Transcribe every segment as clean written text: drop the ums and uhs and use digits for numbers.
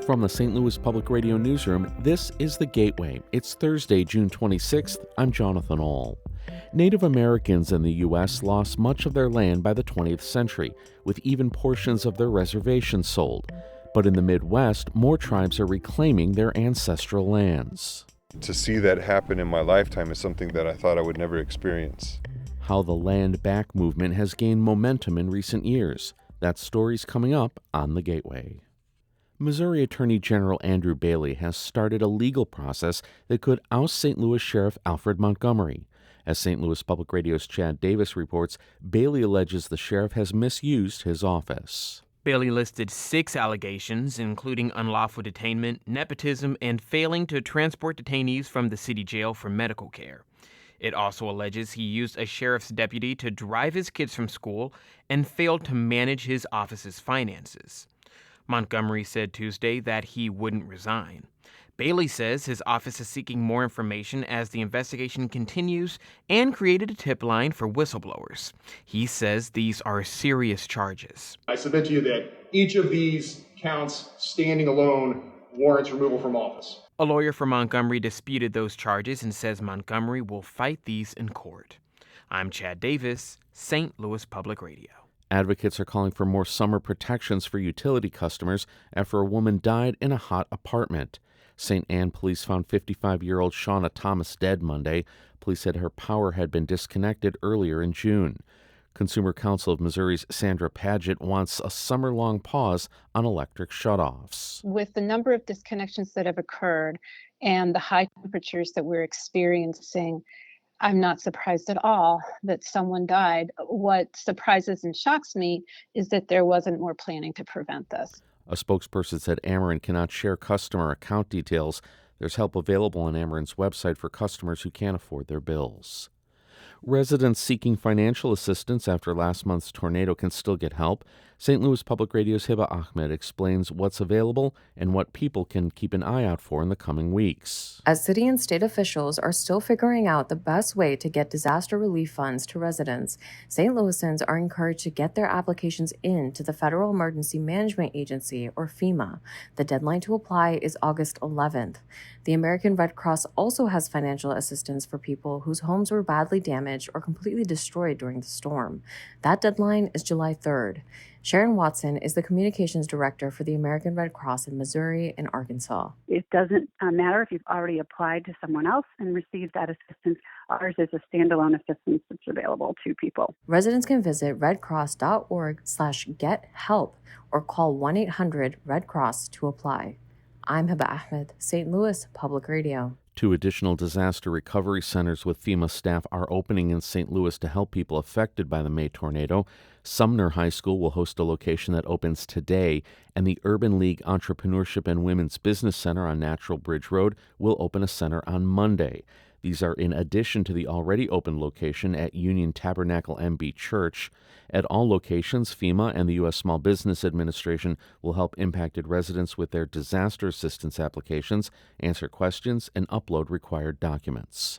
From the St. Louis Public Radio Newsroom, this is The Gateway. It's Thursday, June 26th. I'm Jonathan Ahl. Native Americans in the U.S. lost much of their land by the 20th century, with even portions of their reservations sold. But in the Midwest, more tribes are reclaiming their ancestral lands. To see that happen in my lifetime is something that I thought I would never experience. How the land back movement has gained momentum in recent years. That story's coming up on The Gateway. Missouri Attorney General Andrew Bailey has started a legal process that could oust St. Louis Sheriff Alfred Montgomery. As St. Louis Public Radio's Chad Davis reports, Bailey alleges the sheriff has misused his office. Bailey listed 6 allegations, including unlawful detainment, nepotism, and failing to transport detainees from the city jail for medical care. It also alleges he used a sheriff's deputy to drive his kids from school and failed to manage his office's finances. Montgomery said Tuesday that he wouldn't resign. Bailey says his office is seeking more information as the investigation continues and created a tip line for whistleblowers. He says these are serious charges. I submit to you that each of these counts standing alone warrants removal from office. A lawyer for Montgomery disputed those charges and says Montgomery will fight these in court. I'm Chad Davis, St. Louis Public Radio. Advocates are calling for more summer protections for utility customers after a woman died in a hot apartment. St. Anne police found 55-year-old Shauna Thomas dead Monday. Police said her power had been disconnected earlier in June. Consumer Council of Missouri's Sandra Padgett wants a summer-long pause on electric shutoffs. With the number of disconnections that have occurred and the high temperatures that we're experiencing, I'm not surprised at all that someone died. What surprises and shocks me is that there wasn't more planning to prevent this. A spokesperson said Ameren cannot share customer account details. There's help available on Ameren's website for customers who can't afford their bills. Residents seeking financial assistance after last month's tornado can still get help. St. Louis Public Radio's Hiba Ahmed explains what's available and what people can keep an eye out for in the coming weeks. As city and state officials are still figuring out the best way to get disaster relief funds to residents, St. Louisans are encouraged to get their applications in to the Federal Emergency Management Agency, or FEMA. The deadline to apply is August 11th. The American Red Cross also has financial assistance for people whose homes were badly damaged or completely destroyed during the storm. That deadline is July 3rd. Sharon Watson is the communications director for the American Red Cross in Missouri and Arkansas. It doesn't matter if you've already applied to someone else and received that assistance. Ours is a standalone assistance that's available to people. Residents can visit redcross.org/gethelp or call 1-800-RED-CROSS to apply. I'm Hiba Ahmed, St. Louis Public Radio. 2 additional disaster recovery centers with FEMA staff are opening in St. Louis to help people affected by the May tornado. Sumner High School will host a location that opens today, and the Urban League Entrepreneurship and Women's Business Center on Natural Bridge Road will open a center on Monday. These are in addition to the already open location at Union Tabernacle MB Church. At all locations, FEMA and the U.S. Small Business Administration will help impacted residents with their disaster assistance applications, answer questions, and upload required documents.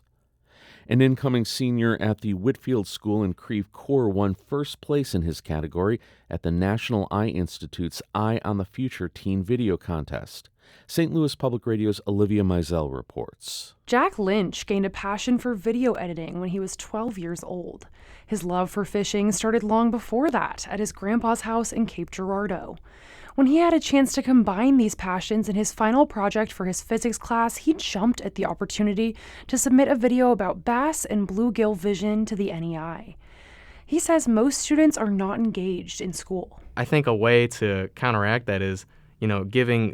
An incoming senior at the Whitfield School in Creve Coeur won first place in his category at the National Eye Institute's Eye on the Future Teen Video Contest. St. Louis Public Radio's Olivia Mizell reports. Jack Lynch gained a passion for video editing when he was 12 years old. His love for fishing started long before that at his grandpa's house in Cape Girardeau. When he had a chance to combine these passions in his final project for his physics class, he jumped at the opportunity to submit a video about bass and bluegill vision to the NEI. He says most students are not engaged in school. I think a way to counteract that is, giving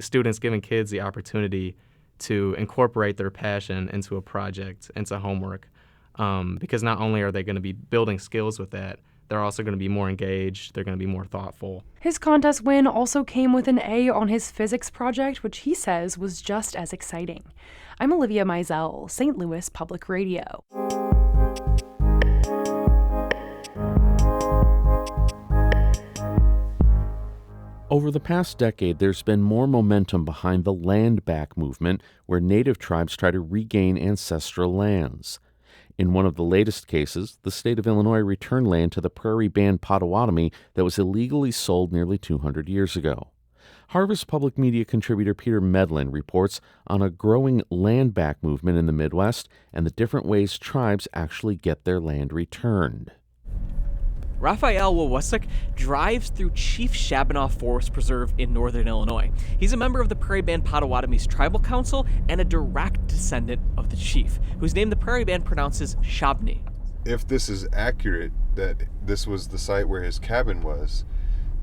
kids the opportunity to incorporate their passion into a project, into homework, because not only are they going to be building skills with that, they're also going to be more engaged, they're going to be more thoughtful. His contest win also came with an A on his physics project, which he says was just as exciting. I'm Olivia Mizell, St. Louis Public Radio. Over the past decade, there's been more momentum behind the land back movement, where Native tribes try to regain ancestral lands. In one of the latest cases, the state of Illinois returned land to the Prairie Band Potawatomi that was illegally sold nearly 200 years ago. Harvest Public Media contributor Peter Medlin reports on a growing land back movement in the Midwest and the different ways tribes actually get their land returned. Raphael Wawusik drives through Chief Shabana Forest Preserve in northern Illinois. He's a member of the Prairie Band Potawatomi's Tribal Council and a direct descendant of the chief, whose name the Prairie Band pronounces Shabni. If this is accurate, that this was the site where his cabin was,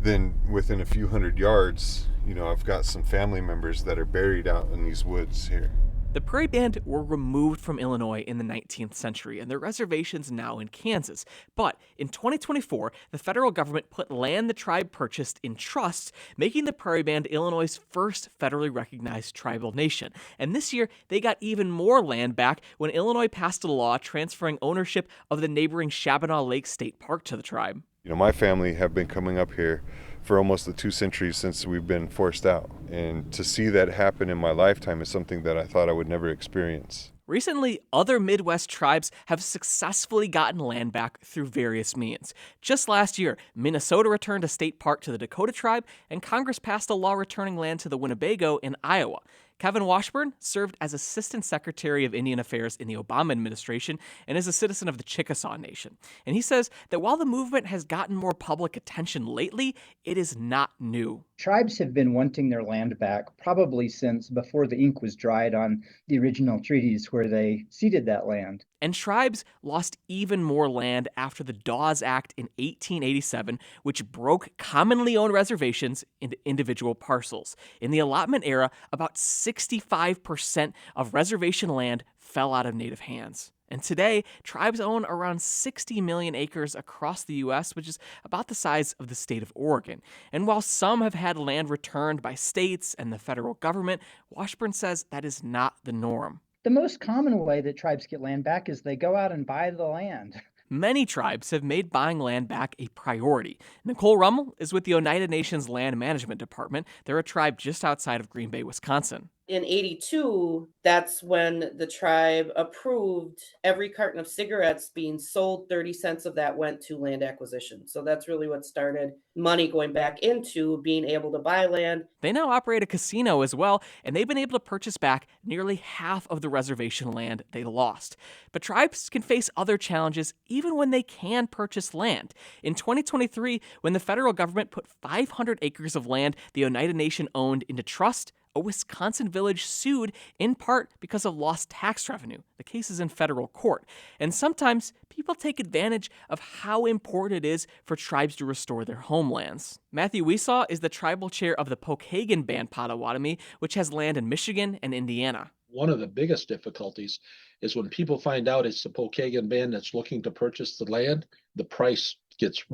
then within a few hundred yards, I've got some family members that are buried out in these woods here. The Prairie Band were removed from Illinois in the 19th century, and their reservation's now in Kansas. But in 2024, the federal government put land the tribe purchased in trust, making the Prairie Band Illinois' first federally recognized tribal nation. And this year, they got even more land back when Illinois passed a law transferring ownership of the neighboring Shabana Lake State Park to the tribe. My family have been coming up here for almost the 2 centuries since we've been forced out. And to see that happen in my lifetime is something that I thought I would never experience. Recently, other Midwest tribes have successfully gotten land back through various means. Just last year, Minnesota returned a state park to the Dakota tribe, and Congress passed a law returning land to the Winnebago in Iowa. Kevin Washburn served as Assistant Secretary of Indian Affairs in the Obama administration and is a citizen of the Chickasaw Nation. And he says that while the movement has gotten more public attention lately, it is not new. Tribes have been wanting their land back probably since before the ink was dried on the original treaties where they ceded that land. And tribes lost even more land after the Dawes Act in 1887, which broke commonly owned reservations into individual parcels. In the allotment era, about 65% of reservation land fell out of native hands. And today, tribes own around 60 million acres across the U.S., which is about the size of the state of Oregon. And while some have had land returned by states and the federal government, Washburn says that is not the norm. The most common way that tribes get land back is they go out and buy the land. Many tribes have made buying land back a priority. Nicole Rummel is with the Oneida Nation's Land Management Department. They're a tribe just outside of Green Bay, Wisconsin. In 82, that's when the tribe approved every carton of cigarettes being sold. 30 cents of that went to land acquisition. So that's really what started money going back into being able to buy land. They now operate a casino as well, and they've been able to purchase back nearly half of the reservation land they lost. But tribes can face other challenges even when they can purchase land. In 2023, when the federal government put 500 acres of land the Oneida Nation owned into trust, a Wisconsin village sued in part because of lost tax revenue. The case is in federal court. And sometimes people take advantage of how important it is for tribes to restore their homelands. Matthew Weesaw is the tribal chair of the Pokagon Band Potawatomi, which has land in Michigan and Indiana. One of the biggest difficulties is when people find out it's the Pokagon Band that's looking to purchase the land, the price gets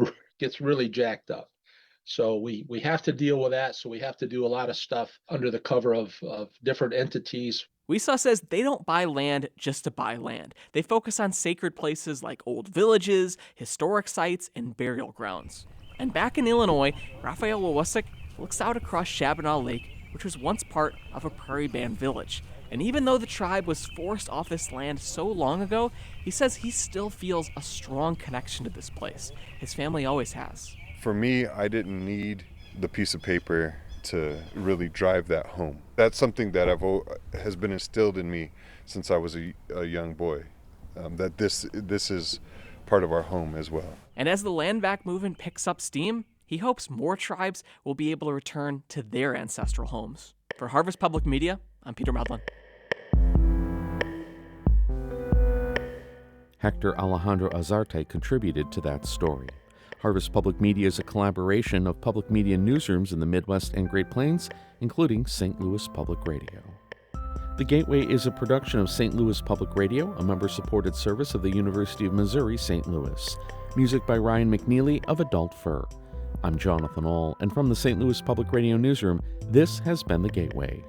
really jacked up. So we have to deal with that. So we have to do a lot of stuff under the cover of different entities. Weesaw says they don't buy land just to buy land. They focus on sacred places like old villages, historic sites, and burial grounds. And back in Illinois, Raphael Wawusik looks out across Shabana Lake, which was once part of a Prairie Band village. And even though the tribe was forced off this land so long ago, he says he still feels a strong connection to this place. His family always has. For me, I didn't need the piece of paper to really drive that home. That's something that has been instilled in me since I was a young boy, that this is part of our home as well. And as the land back movement picks up steam, he hopes more tribes will be able to return to their ancestral homes. For Harvest Public Media, I'm Peter Medlin. Hector Alejandro Azarte contributed to that story. Harvest Public Media is a collaboration of public media newsrooms in the Midwest and Great Plains, including St. Louis Public Radio. The Gateway is a production of St. Louis Public Radio, a member-supported service of the University of Missouri, St. Louis. Music by Ryan McNeely of Adult Fur. I'm Jonathan Aul, and from the St. Louis Public Radio newsroom, this has been The Gateway.